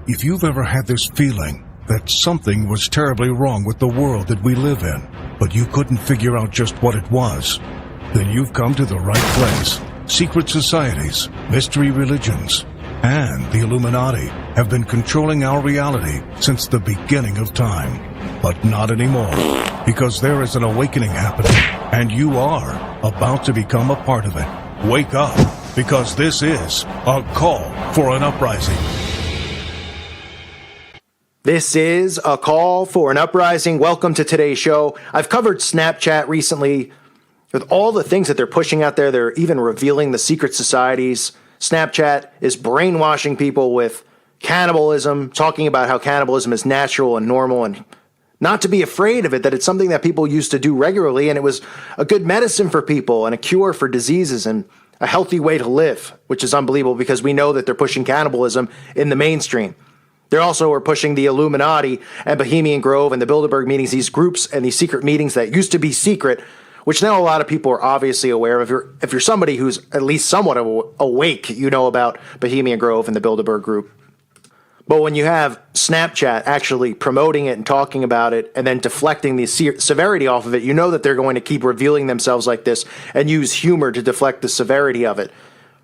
If you've ever had this feeling that something was terribly wrong with the world that we live in, but you couldn't figure out just what it was, then you've come to the right place. Secret societies, mystery religions, and the Illuminati have been controlling our reality since the beginning of time. But not anymore, because there is an awakening happening, and you are about to become a part of it. Wake up, because this is a call for an uprising. This is a call for an uprising. Welcome to today's show. I've covered Snapchat recently with all the things that they're pushing out there. They're even revealing the secret societies. Snapchat is brainwashing people with cannibalism, talking about how cannibalism is natural and normal and not to be afraid of it, that it's something that people used to do regularly, and it was a good medicine for people and a cure for diseases and a healthy way to live, which is unbelievable because we know that they're pushing cannibalism in the mainstream. They also are pushing the Illuminati and Bohemian Grove and the Bilderberg meetings, these groups and these secret meetings that used to be secret, which now a lot of people are obviously aware of. If you're somebody who's at least somewhat awake, you know about Bohemian Grove and the Bilderberg group. But when you have Snapchat actually promoting it and talking about it and then deflecting the severity off of it, you know that they're going to keep revealing themselves like this and use humor to deflect the severity of it.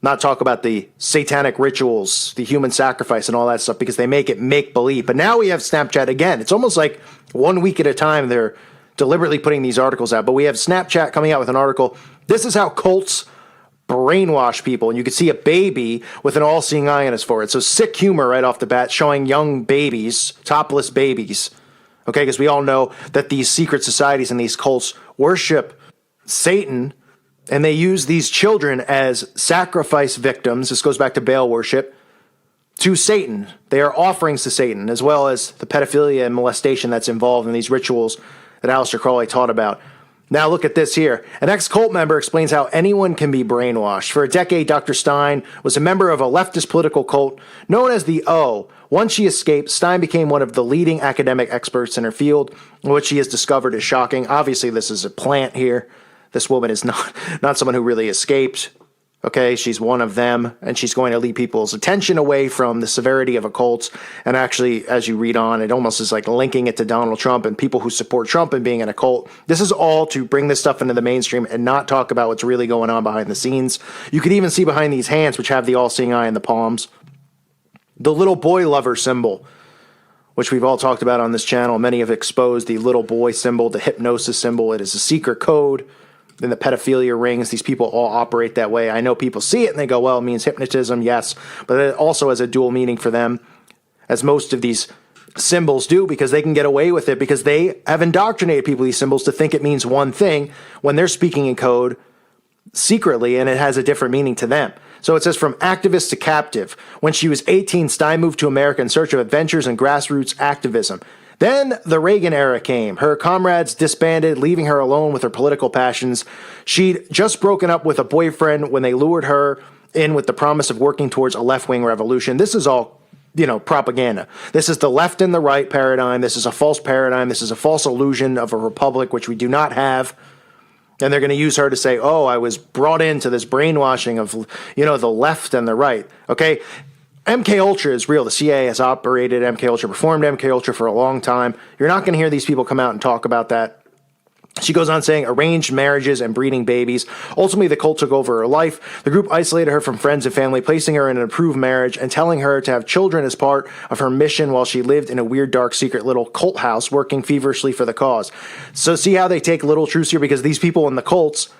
Not talk about the satanic rituals, the human sacrifice and all that stuff because they make it make-believe. But now we have Snapchat again. It's almost like 1 week at a time they're deliberately putting these articles out. But we have Snapchat coming out with an article. This is how cults brainwash people. And you can see a baby with an all-seeing eye on his forehead. So sick humor right off the bat, showing young babies, topless babies. Okay, because we all know that these secret societies and these cults worship Satan, and they use these children as sacrifice victims. This goes back to Baal worship to Satan. They are offerings to Satan, as well as the pedophilia and molestation that's involved in these rituals that Aleister Crowley taught about. Now look at this here. An ex-cult member explains how anyone can be brainwashed. For a decade, Dr. Stein was a member of a leftist political cult known as the O. Once she escaped, Stein became one of the leading academic experts in her field. What she has discovered is shocking. Obviously, this is a plant here. This woman is not someone who really escaped. Okay, she's one of them, and she's going to lead people's attention away from the severity of occults. And actually, as you read on, it almost is like linking it to Donald Trump and people who support Trump and being an occult. This is all to bring this stuff into the mainstream and not talk about what's really going on behind the scenes. You could even see behind these hands, which have the all-seeing eye in the palms, the little boy lover symbol, which we've all talked about on this channel. Many have exposed the little boy symbol, the hypnosis symbol. It is a secret code. In the pedophilia rings, these people all operate that way. I know people see it and they go, well, it means hypnotism, yes. But it also has a dual meaning for them, as most of these symbols do, because they can get away with it because they have indoctrinated people, these symbols, to think it means one thing when they're speaking in code secretly and it has a different meaning to them. So it says, from activist to captive. When she was 18, Stein moved to America in search of adventures and grassroots activism. Then the Reagan era came. Her comrades disbanded, leaving her alone with her political passions. She'd just broken up with a boyfriend when they lured her in with the promise of working towards a left-wing revolution. This is all, propaganda. This is the left and the right paradigm. This is a false paradigm. This is a false illusion of a republic, which we do not have. And they're going to use her to say, oh, I was brought into this brainwashing of, the left and the right. Okay? MK Ultra is real. The CIA has operated MK Ultra, performed MK Ultra for a long time. You're not going to hear these people come out and talk about that. She goes on saying arranged marriages and breeding babies. Ultimately, the cult took over her life. The group isolated her from friends and family, placing her in an approved marriage and telling her to have children as part of her mission while she lived in a weird, dark, secret little cult house, working feverishly for the cause. So see how they take little truths here? Because these people in the cults,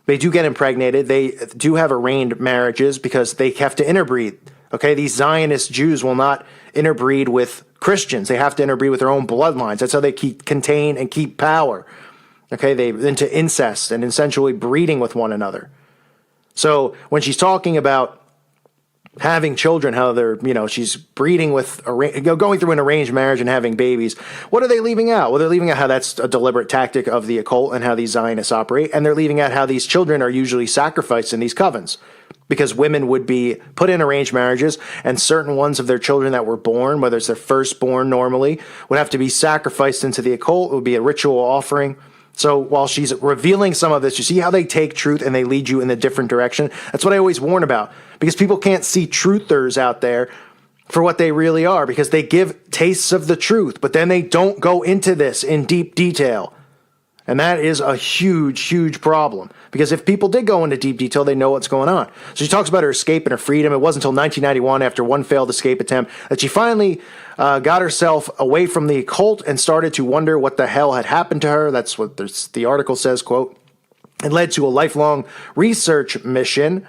they do get impregnated. They do have arranged marriages because they have to interbreed. Okay, these Zionist Jews will not interbreed with Christians. They have to interbreed with their own bloodlines. That's how they contain and keep power. Okay, they into incest and essentially breeding with one another. So when she's talking about having children, how they're, she's breeding with, going through an arranged marriage and having babies, what are they leaving out? Well, they're leaving out how that's a deliberate tactic of the occult and how these Zionists operate. And they're leaving out how these children are usually sacrificed in these covens. Because women would be put in arranged marriages, and certain ones of their children that were born, whether it's their firstborn normally, would have to be sacrificed into the occult. It would be a ritual offering. So while she's revealing some of this, you see how they take truth and they lead you in a different direction? That's what I always warn about, because people can't see truthers out there for what they really are, because they give tastes of the truth, but then they don't go into this in deep detail. And that is a huge, huge problem, because if people did go into deep detail, they know what's going on. So she talks about her escape and her freedom. It wasn't until 1991, after one failed escape attempt, that she finally got herself away from the occult and started to wonder what the hell had happened to her. That's what the article says, quote. It led to a lifelong research mission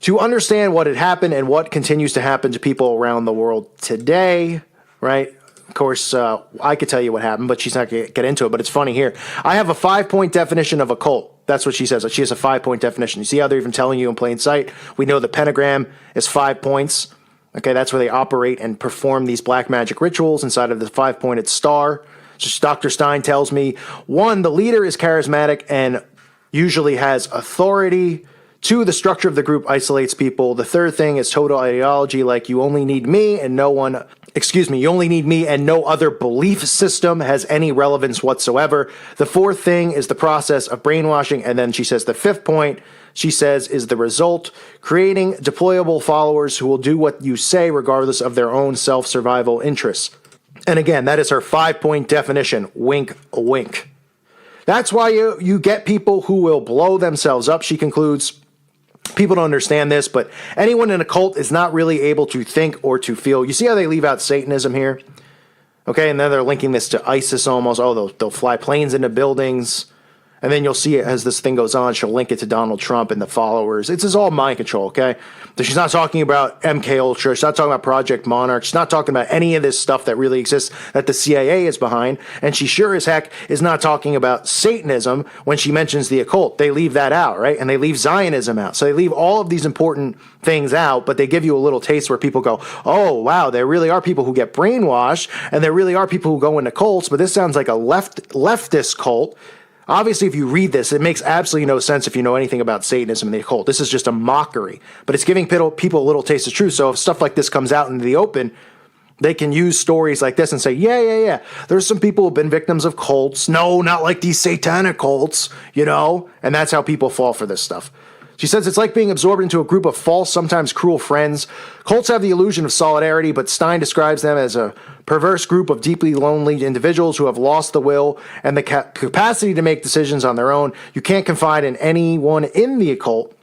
to understand what had happened and what continues to happen to people around the world today, right? Of course, I could tell you what happened, but she's not going to get into it. But it's funny here. I have a 5-point definition of a cult. That's what she says. She has a 5-point definition. You see how they're even telling you in plain sight? We know the pentagram is 5 points. Okay, that's where they operate and perform these black magic rituals inside of the 5-pointed star. So Dr. Stein tells me, 1, the leader is charismatic and usually has authority. 2, the structure of the group isolates people. The third thing is total ideology, like you only need me and no other belief system has any relevance whatsoever. The fourth thing is the process of brainwashing. And then she says the 5th point, she says, is the result, creating deployable followers who will do what you say regardless of their own self-survival interests. And again, that is her 5-point definition. Wink, wink. That's why you get people who will blow themselves up, she concludes. People don't understand this, but anyone in a cult is not really able to think or to feel. You see how they leave out Satanism here? Okay, and then they're linking this to ISIS almost. Oh, they'll fly planes into buildings. And then you'll see it as this thing goes on. She'll link it to Donald Trump and the followers. It's all mind control, okay? So she's not talking about MK Ultra. She's not talking about Project Monarch. She's not talking about any of this stuff that really exists that the CIA is behind. And she sure as heck is not talking about Satanism when she mentions the occult. They leave that out, right? And they leave Zionism out. So they leave all of these important things out, but they give you a little taste where people go, oh, wow, there really are people who get brainwashed, and there really are people who go into cults, but this sounds like a leftist cult. Obviously, if you read this, it makes absolutely no sense if you know anything about Satanism and the occult. This is just a mockery, but it's giving people a little taste of truth. So if stuff like this comes out into the open, they can use stories like this and say, yeah. There's some people who've been victims of cults. No, not like these satanic cults, and that's how people fall for this stuff. She says it's like being absorbed into a group of false, sometimes cruel friends. Cults have the illusion of solidarity, but Stein describes them as a perverse group of deeply lonely individuals who have lost the will and the capacity to make decisions on their own. You can't confide in anyone in the occult.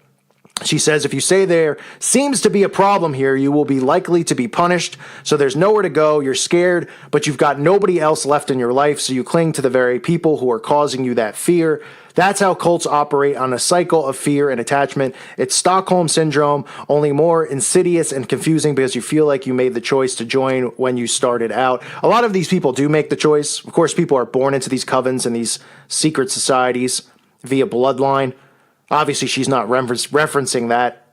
She says, if you say there seems to be a problem here, you will be likely to be punished. So there's nowhere to go. You're scared, but you've got nobody else left in your life. So you cling to the very people who are causing you that fear. That's how cults operate, on a cycle of fear and attachment. It's Stockholm Syndrome, only more insidious and confusing because you feel like you made the choice to join when you started out. A lot of these people do make the choice. Of course, people are born into these covens and these secret societies via bloodline. Obviously, she's not referencing that,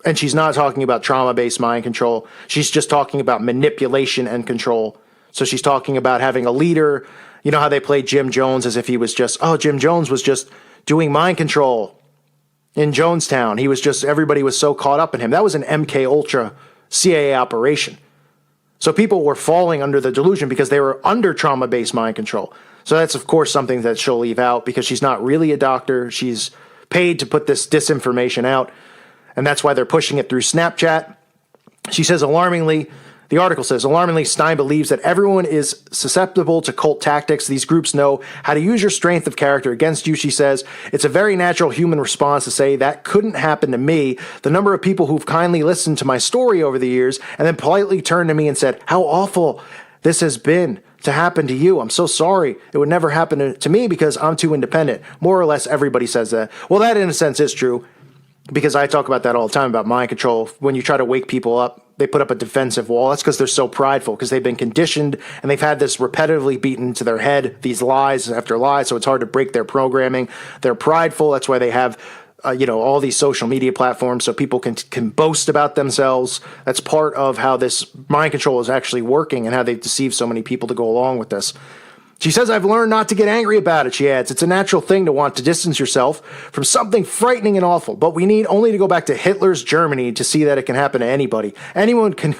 and she's not talking about trauma-based mind control. She's just talking about manipulation and control. So she's talking about having a leader. You know how they played Jim Jones as if he was Jim Jones was just doing mind control in Jonestown. Everybody was so caught up in him. That was an MK Ultra CIA operation. So people were falling under the delusion because they were under trauma-based mind control. So that's, of course, something that she'll leave out because she's not really a doctor. She's paid to put this disinformation out, and that's why they're pushing it through Snapchat. She says, the article says, alarmingly, Stein believes that everyone is susceptible to cult tactics. These groups know how to use your strength of character against you, she says. It's a very natural human response to say, that couldn't happen to me. The number of people who've kindly listened to my story over the years and then politely turned to me and said, how awful this has been to happen to you. I'm so sorry. It would never happen to me because I'm too independent. More or less, everybody says that. Well, that in a sense is true, because I talk about that all the time, about mind control. When you try to wake people up, they put up a defensive wall. That's because they're so prideful, because they've been conditioned and they've had this repetitively beaten into their head, these lies after lies, so it's hard to break their programming. They're prideful. That's why they have all these social media platforms, so people can boast about themselves. That's part of how this mind control is actually working and how they've deceived so many people to go along with this. She says, I've learned not to get angry about it, she adds. It's a natural thing to want to distance yourself from something frightening and awful, but we need only to go back to Hitler's Germany to see that it can happen to anybody. Anyone can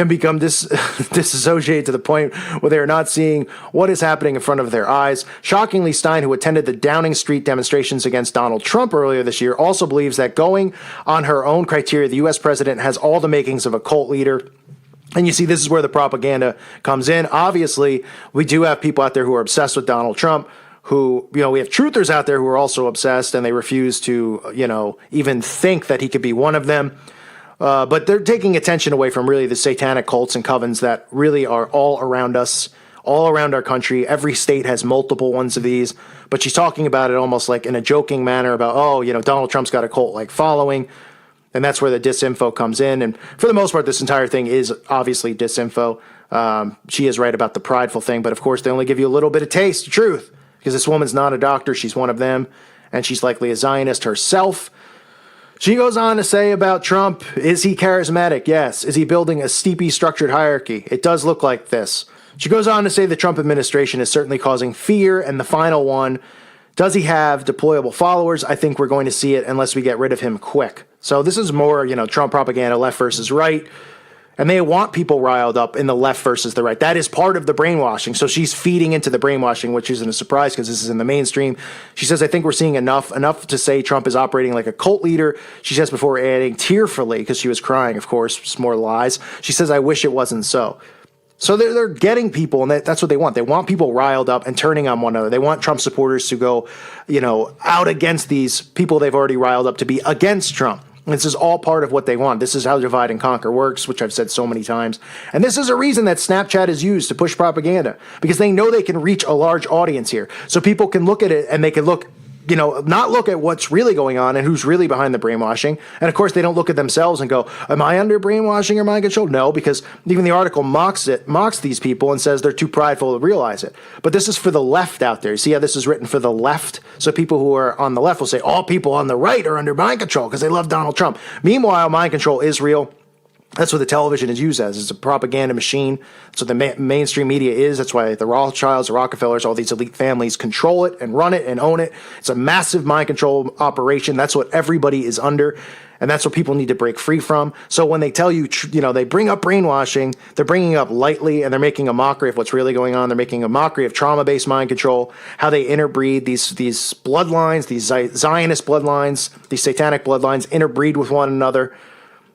become disassociated to the point where they are not seeing what is happening in front of their eyes. Shockingly, Stein, who attended the Downing Street demonstrations against Donald Trump earlier this year, also believes that going on her own criteria, the U.S. president has all the makings of a cult leader. And you see, this is where the propaganda comes in. Obviously, we do have people out there who are obsessed with Donald Trump, who, we have truthers out there who are also obsessed, and they refuse to, even think that he could be one of them. But they're taking attention away from really the satanic cults and covens that really are all around us, all around our country. Every state has multiple ones of these. But she's talking about it almost like in a joking manner about, Donald Trump's got a cult-like following. And that's where the disinfo comes in. And for the most part, this entire thing is obviously disinfo. She is right about the prideful thing. But of course, they only give you a little bit of taste of truth, because this woman's not a doctor. She's one of them. And she's likely a Zionist herself. She goes on to say about Trump, is he charismatic? Yes. Is he building a steeply structured hierarchy? It does look like this. She goes on to say the Trump administration is certainly causing fear. And the final one, does he have deployable followers? I think we're going to see it unless we get rid of him quick. So this is more, Trump propaganda, left versus right. And they want people riled up in the left versus the right. That is part of the brainwashing. So she's feeding into the brainwashing, which isn't a surprise because this is in the mainstream. She says, I think we're seeing enough to say Trump is operating like a cult leader. She says before adding tearfully, because she was crying, of course, it's more lies. She says, I wish it wasn't so. So they're getting people, and that's what they want. They want people riled up and turning on one another. They want Trump supporters to go, out against these people they've already riled up to be against Trump. This is all part of what they want. This is how divide and conquer works, which I've said so many times. And this is a reason that Snapchat is used to push propaganda, because they know they can reach a large audience here. So people can look at it and they can look, not look at what's really going on and who's really behind the brainwashing. And of course, they don't look at themselves and go, am I under brainwashing or mind control? No, because even the article mocks these people and says they're too prideful to realize it. But this is for the left out there. You see how this is written for the left? So people who are on the left will say all people on the right are under mind control because they love Donald Trump. Meanwhile, mind control is real. That's what the television is used as. It's a propaganda machine. So the mainstream media is. That's why the Rothschilds, the Rockefellers, all these elite families control it and run it and own it. It's a massive mind control operation. That's what everybody is under. And that's what people need to break free from. So when they tell you, they bring up brainwashing, they're bringing it up lightly, and they're making a mockery of what's really going on. They're making a mockery of trauma-based mind control, how they interbreed these bloodlines, these Zionist bloodlines, these satanic bloodlines interbreed with one another.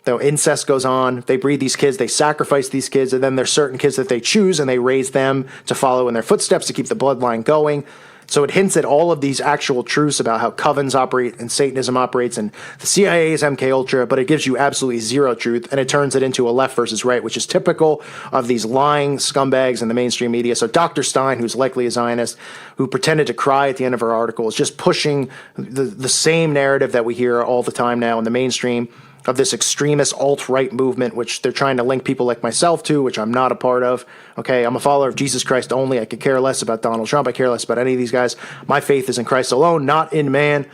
Incest goes on. They breed these kids. They sacrifice these kids. And then there's certain kids that they choose and they raise them to follow in their footsteps to keep the bloodline going. So it hints at all of these actual truths about how covens operate and Satanism operates and the CIA's MK Ultra, but it gives you absolutely zero truth, and it turns it into a left versus right, which is typical of these lying scumbags in the mainstream media. So Dr. Stein, who's likely a Zionist, who pretended to cry at the end of her article, is just pushing the same narrative that we hear all the time now in the mainstream of this extremist alt-right movement, which they're trying to link people like myself to, which I'm not a part of. Okay, I'm a follower of Jesus Christ only. I could care less about Donald Trump. I care less about any of these guys. My faith is in Christ alone, not in man.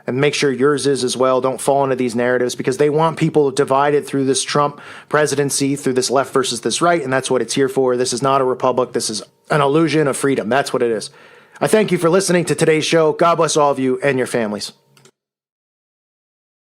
And make sure yours is as well. Don't fall into these narratives, because they want people divided through this Trump presidency, through this left versus this right, and that's what it's here for. This is not a republic. This is an illusion of freedom. That's what it is. I thank you for listening to today's show. God bless all of you and your families.